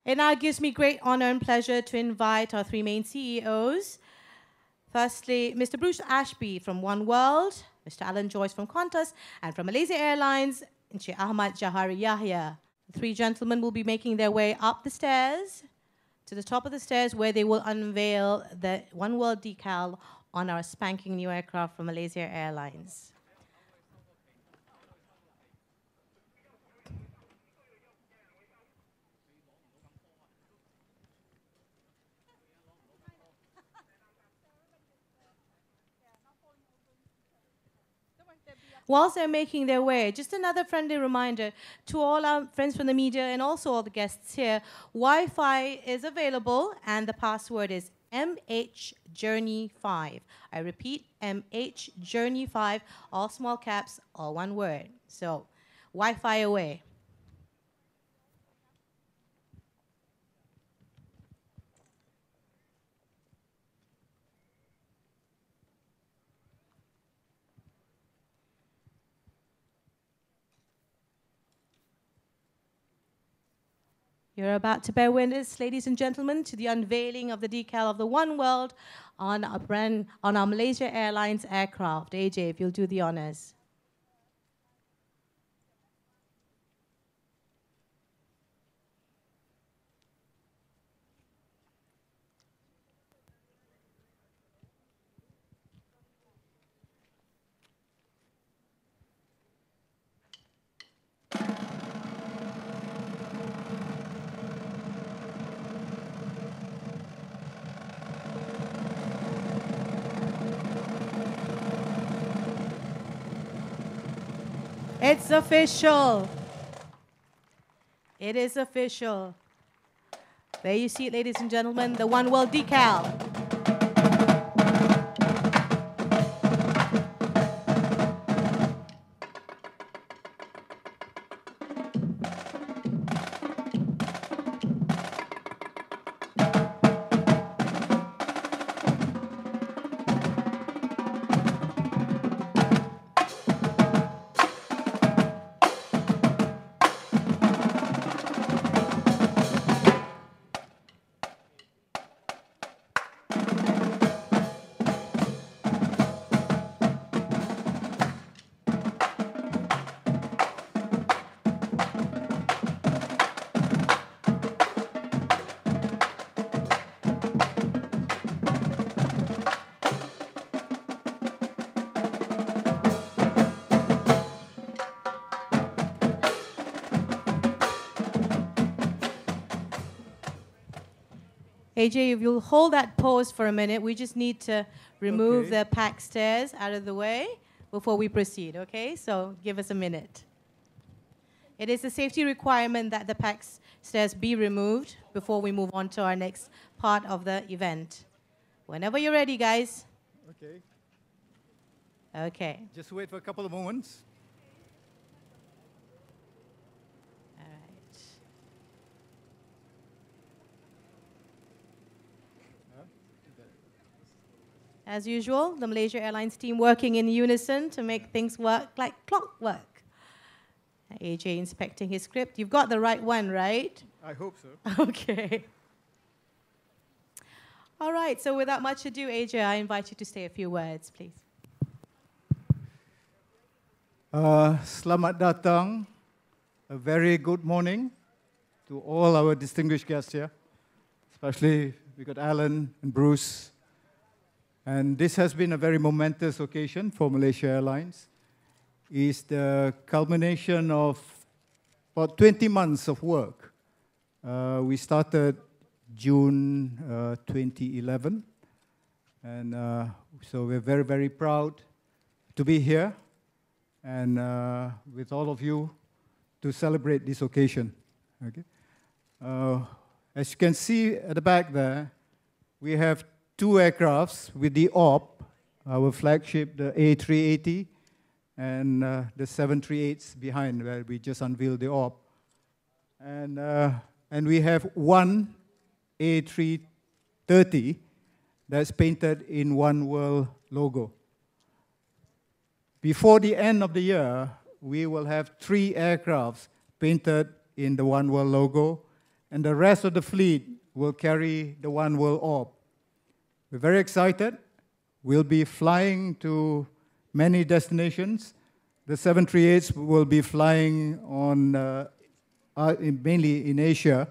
It now gives me great honor and pleasure to invite our three main CEOs. Firstly, Mr. Bruce Ashby from OneWorld, Mr. Alan Joyce from Qantas, and from Malaysia Airlines, Encik Ahmad Jahari Yahya. The three gentlemen will be making their way up the stairs to the top of the stairs where they will unveil the OneWorld decal on our spanking new aircraft from Malaysia Airlines. Whilst they're making their way, just another friendly reminder to all our friends from the media and also all the guests here, Wi-Fi is available and the password is MHJourney5. I repeat, MHJourney5, all small caps, all one word. So, Wi-Fi away. You're about to bear witness, ladies and gentlemen, to the unveiling of the decal of the OneWorld on our Malaysia Airlines aircraft. AJ, if you'll do the honors. It's official. It is official. There you see it, ladies and gentlemen, the OneWorld decal. AJ, if you'll hold that pose for a minute, we just need to remove the pack stairs out of the way before we proceed, okay? So give us a minute. It is a safety requirement that the pack stairs be removed before we move on to our next part of the event. Whenever you're ready, guys. Okay. Okay. Just wait for a couple of moments. As usual, the Malaysia Airlines team working in unison to make things work like clockwork. AJ inspecting his script. You've got the right one, right? I hope so. Okay. All right, so without much ado, AJ, I invite you to say a few words, please. Selamat datang. A very good morning to all our distinguished guests here. Especially, we got Alan and Bruce. And this has been a very momentous occasion for Malaysia Airlines. It's the culmination of about 20 months of work. We started June 2011. And so we're very, very proud to be here and with all of you to celebrate this occasion. Okay? As you can see at the back there, we have two aircrafts with the OP, our flagship, the A380, and the 738s behind, where we just unveiled the OP. And we have one A330 that's painted in OneWorld logo. Before the end of the year, we will have 3 aircrafts painted in the OneWorld logo, and the rest of the fleet will carry the One World orb. We're very excited. We'll be flying to many destinations. The 738s will be flying on mainly in Asia,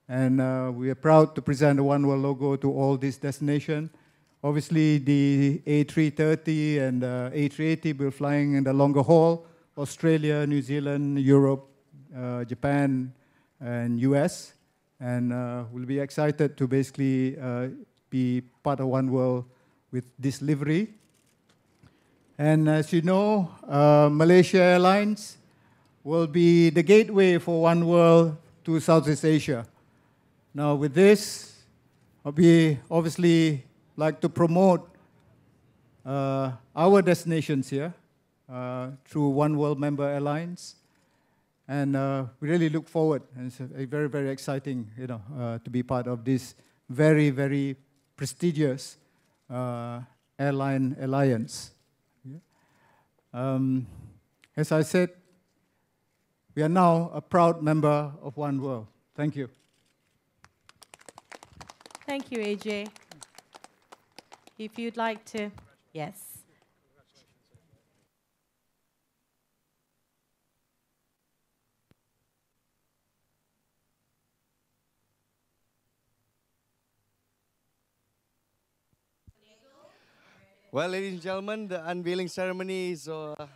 and we are proud to present the One World logo to all these destinations. Obviously, the A330 and A380 will be flying in the longer haul, Australia, New Zealand, Europe, Japan, and US. And we'll be excited to basically be part of One World with this livery. And as you know, Malaysia Airlines will be the gateway for One World to Southeast Asia. Now with this, we obviously like to promote our destinations here through One World member airlines. And we really look forward, and it's a very, very exciting, to be part of this very, very prestigious airline alliance. As I said, we are now a proud member of One World. Thank you. Thank you, AJ. If you'd like to, yes. Well, ladies and gentlemen, the unveiling ceremony is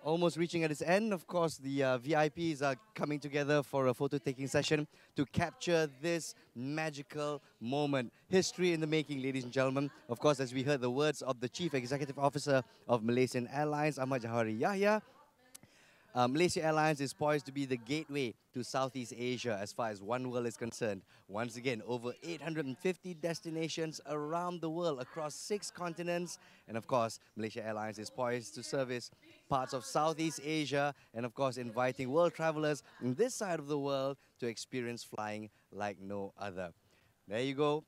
almost reaching at its end. Of course, the VIPs are coming together for a photo-taking session to capture this magical moment. History in the making, ladies and gentlemen. Of course, as we heard the words of the Chief Executive Officer of Malaysian Airlines, Ahmad Jahari Yahya, Malaysia Airlines is poised to be the gateway to Southeast Asia as far as One World is concerned. Once again, over 850 destinations around the world across 6 continents. And of course, Malaysia Airlines is poised to service parts of Southeast Asia and of course inviting world travelers on this side of the world to experience flying like no other. There you go.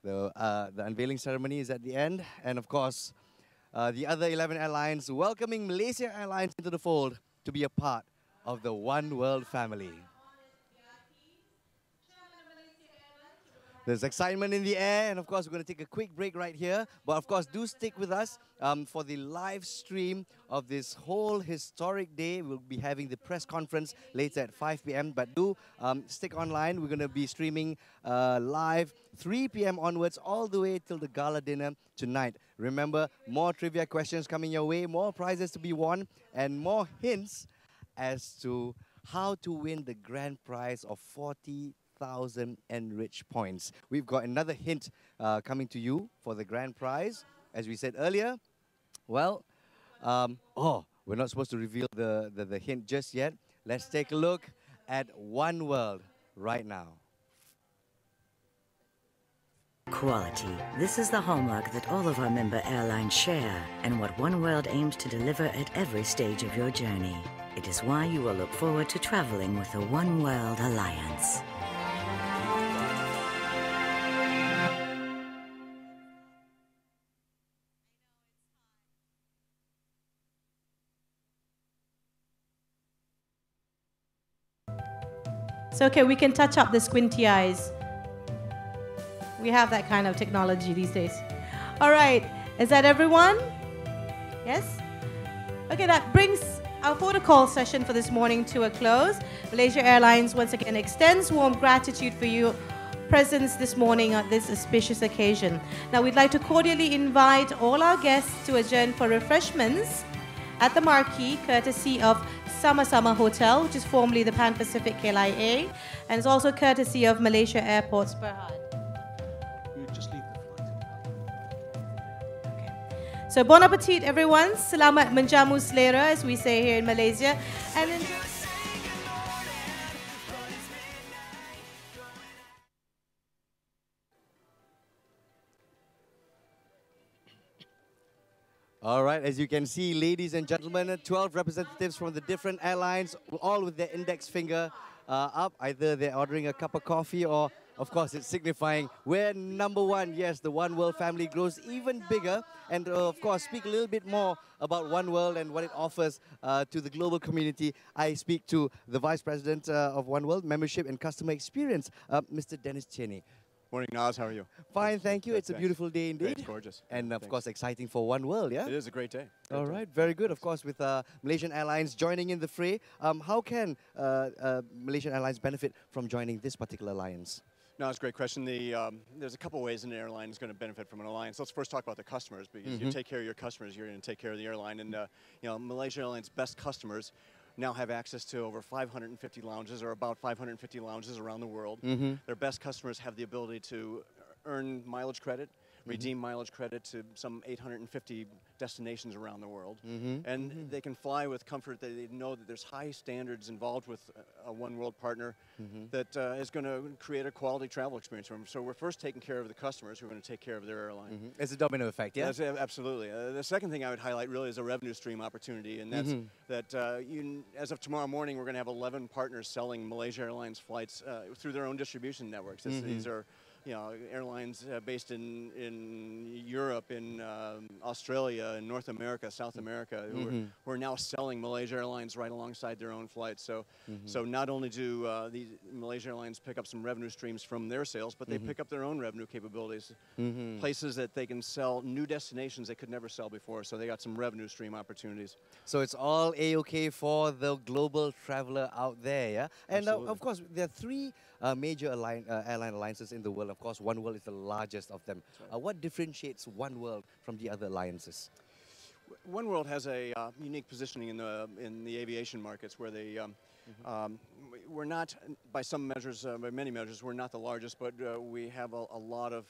The unveiling ceremony is at the end. And of course, the other 11 airlines welcoming Malaysia Airlines into the fold to be a part of the One World family. There's excitement in the air, and of course, we're going to take a quick break right here. But of course, do stick with us for the live stream of this whole historic day. We'll be having the press conference later at 5 p.m. But do stick online. We're going to be streaming live 3 p.m. onwards, all the way till the gala dinner tonight. Remember, more trivia questions coming your way, more prizes to be won, and more hints as to how to win the grand prize of 40,000 enriched points. We've got another hint coming to you for the grand prize. As we said earlier, well, we're not supposed to reveal the hint just yet. Let's take a look at One World right now. Quality. This is the hallmark that all of our member airlines share, and what One World aims to deliver at every stage of your journey. It is why you will look forward to traveling with the One World Alliance. So, okay, we can touch up the squinty eyes. We have that kind of technology these days. All right, is that everyone? Yes? Okay, that brings our photo call session for this morning to a close. Malaysia Airlines once again extends warm gratitude for your presence this morning on this auspicious occasion. Now, we'd like to cordially invite all our guests to adjourn for refreshments at the marquee, courtesy of Sama-Sama Hotel, which is formerly the Pan Pacific KLIA, and it's also courtesy of Malaysia Airports Berhad. Just leave the flight. Okay. So bon appetit, everyone. Selamat menjamu selera, as we say here in Malaysia. And enjoy. All right, as you can see, ladies and gentlemen, 12 representatives from the different airlines, all with their index finger up. Either they're ordering a cup of coffee or of course, it's signifying we're number one. Yes, the One World family grows even bigger. And of course, speak a little bit more about One World and what it offers to the global community. I speak to the Vice President of One World, Membership and Customer Experience, Mr. Dennis Cheney. Morning, Naz. How are you? Fine, thank you. It's a Thanks. beautiful day indeed. It's gorgeous. And of Thanks. course, exciting for One World, yeah? It is a great day. All right, very good. Of course, with Malaysian Airlines joining in the fray, how can Malaysian Airlines benefit from joining this particular alliance? No, it's a great question. There's a couple ways an airline is going to benefit from an alliance. Let's first talk about the customers, because you take care of your customers, you're going to take care of the airline. And Malaysia Airlines' best customers now have access to over 550 lounges, or about 550 lounges around the world. Their best customers have the ability to earn mileage credit, redeem mileage credit to some 850 destinations around the world. And they can fly with comfort. They know that there's high standards involved with a One World partner that is going to create a quality travel experience for them. So we're first taking care of the customers who are going to take care of their airline. It's a domino effect, yeah? That's, absolutely. The second thing I would highlight really is a revenue stream opportunity, and that's that as of tomorrow morning, we're going to have 11 partners selling Malaysia Airlines flights through their own distribution networks. These are airlines based in Europe, in Australia, in North America, South America, who are now selling Malaysia Airlines right alongside their own flights. So, so not only do these Malaysia Airlines pick up some revenue streams from their sales, but they pick up their own revenue capabilities, places that they can sell new destinations they could never sell before. So they got some revenue stream opportunities. So it's all A-OK for the global traveler out there, yeah? And of course, there are three major airline alliances in the world. Of course, One World is the largest of them. What differentiates One World from the other alliances? One World has a unique positioning in the aviation markets, where they we're not, by some measures, by many measures, we're not the largest, but we have a lot of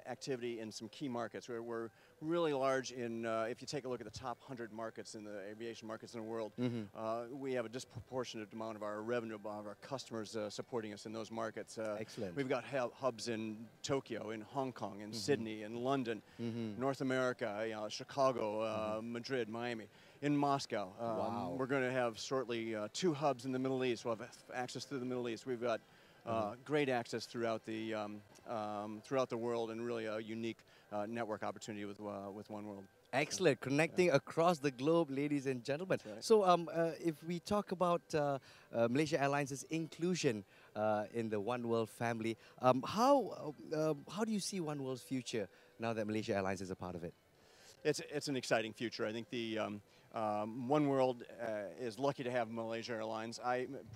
activity in some key markets. We're really large in, if you take a look at the top 100 markets in the aviation markets in the world, we have a disproportionate amount of our revenue, of our customers supporting us in those markets. Excellent. We've got hubs in Tokyo, in Hong Kong, in Sydney, in London, North America, Chicago, Madrid, Miami. In Moscow. Wow. We're going to have shortly 2 hubs in the Middle East. We'll have access to the Middle East. We've got great access throughout the world, and really a unique network opportunity with One World. Excellent. Connecting across the globe, ladies and gentlemen. Right. So if we talk about Malaysia Airlines' inclusion in the One World family, how do you see One World's future now that Malaysia Airlines is a part of it? It's an exciting future. I think the One World is lucky to have Malaysia Airlines.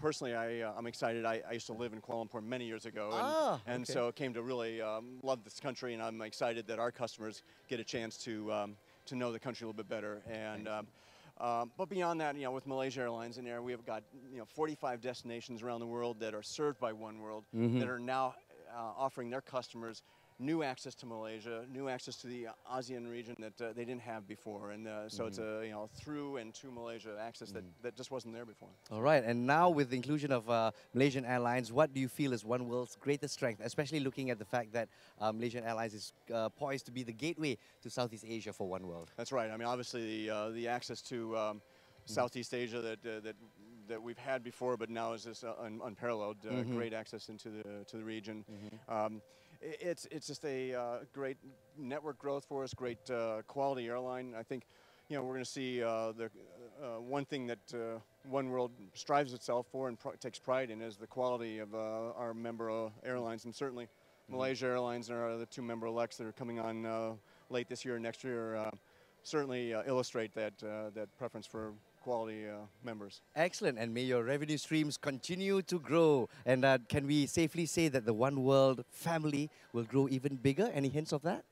Personally, I'm excited. I used to live in Kuala Lumpur many years ago, and so came to really love this country, and I'm excited that our customers get a chance to know the country a little bit better. And but beyond that, with Malaysia Airlines in there, we have got 45 destinations around the world that are served by One World that are now offering their customers new access to Malaysia, new access to the ASEAN region that they didn't have before, and so it's a through and to Malaysia access that just wasn't there before. All right, and now with the inclusion of Malaysian Airlines, what do you feel is One World's greatest strength, especially looking at the fact that Malaysian Airlines is poised to be the gateway to Southeast Asia for One World? That's right. I mean, obviously the access to Southeast Asia that we've had before, but now is just unparalleled. Great access into the region. It's just a great network growth for us, great quality airline. I think, we're going to see the one thing that One World strives itself for and takes pride in is the quality of our member airlines, and certainly Malaysia Airlines and our other 2 member elects that are coming on late this year and next year certainly illustrate that preference for quality members. Excellent, and may your revenue streams continue to grow. And can we safely say that the One World family will grow even bigger? Any hints of that?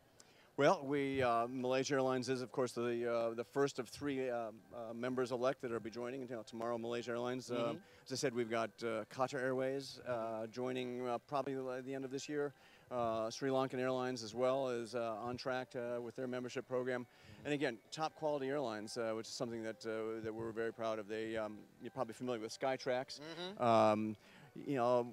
Well, Malaysia Airlines is, of course, the first of 3 members elect that will be joining tomorrow. Malaysia Airlines. As I said, we've got Qatar Airways joining probably at the end of this year. Sri Lankan Airlines as well is on track with their membership program. And again, top quality airlines, which is something that we're very proud of. You're probably familiar with Skytrax. you know,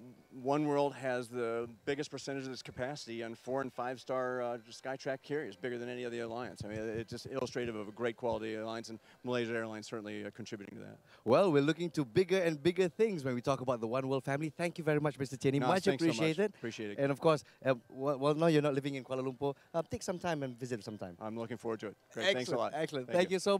oneworld has the biggest percentage of its capacity on 4- and 5-star Skytrack carriers, bigger than any other alliance. I mean, it's just illustrative of a great quality alliance, and Malaysia Airlines certainly contributing to that. Well, we're looking to bigger and bigger things when we talk about the oneworld family. Thank you very much, Mr. Tierney. Much appreciated. So much. Appreciate it. And of course, well, now you're not living in Kuala Lumpur. Take some time and visit sometime. I'm looking forward to it. Great. Thanks a lot. Excellent. Thank Thank you so much.